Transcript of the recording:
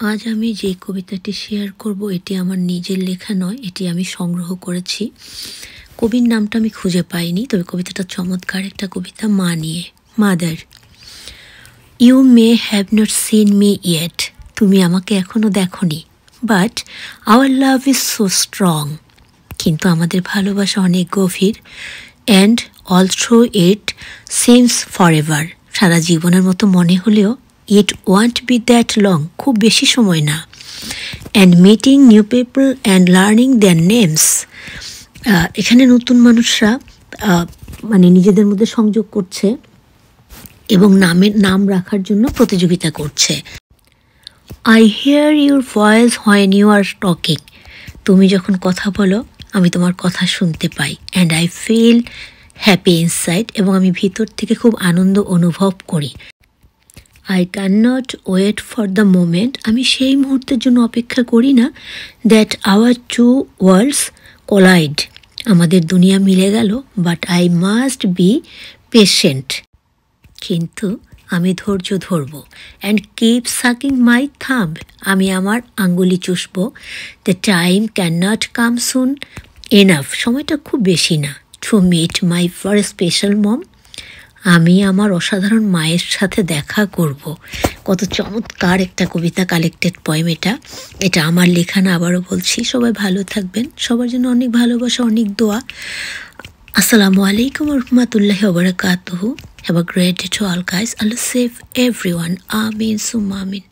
আজ আমি যে কবিতাটি শেয়ার করব এটি আমার নিজের লেখা নয়, এটি আমি সংগ্রহ করেছি। কবির নামটা আমি খুঁজে পাইনি, তবে কবিতাটা চমৎকার একটা কবিতা মা নিয়ে। Mother, you may have not seen me yet, তুমি আমাকে এখনও দেখনি, but our love is so strong, কিন্তু আমাদের ভালোবাসা অনেক গভীর। And also it seems forever, সারা জীবনের মতো মনে হলেও it won't be that long, খুব বেশি সময় না। And meeting new people and learning their names, এখানে নতুন মানুষরা মানে নিজেদের মধ্যে সংযোগ করছে এবং নাম রাখার জন্য প্রতিযোগিতা করছে। I hear your voice when you are talking, তুমি যখন কথা বলো আমি তোমার কথা শুনতে পাই। And I feel happy inside, এবং আমি ভিতর থেকে খুব আনন্দ অনুভব করি। I can not wait for the moment, আমি সেই মুহূর্তের জন্য অপেক্ষা করি না। That our two worlds collide, আমাদের দুনিয়া মিলে গেল। But I must be patient, কিন্তু আমি ধৈর্য ধরব। And keep sucking my thumb, আমি আমার আঙ্গুলি চুষব। The time can not come soon enough, সময়টা খুব বেশি না। To meet my for special mom, আমি আমার অসাধারণ মায়ের সাথে দেখা করব। কত চমৎকার একটা কবিতা, কালেক্টেড পয়েম এটা আমার লেখা না, আবারও বলছি। সবাই ভালো থাকবেন, সবার জন্য অনেক ভালোবাসা, অনেক দোয়া। আসসালামু আলাইকুম রহমতুল্লাহি ওয়া বারাকাতুহু। Have a great day to all guys. Allah save everyone. Ameen summa ameen.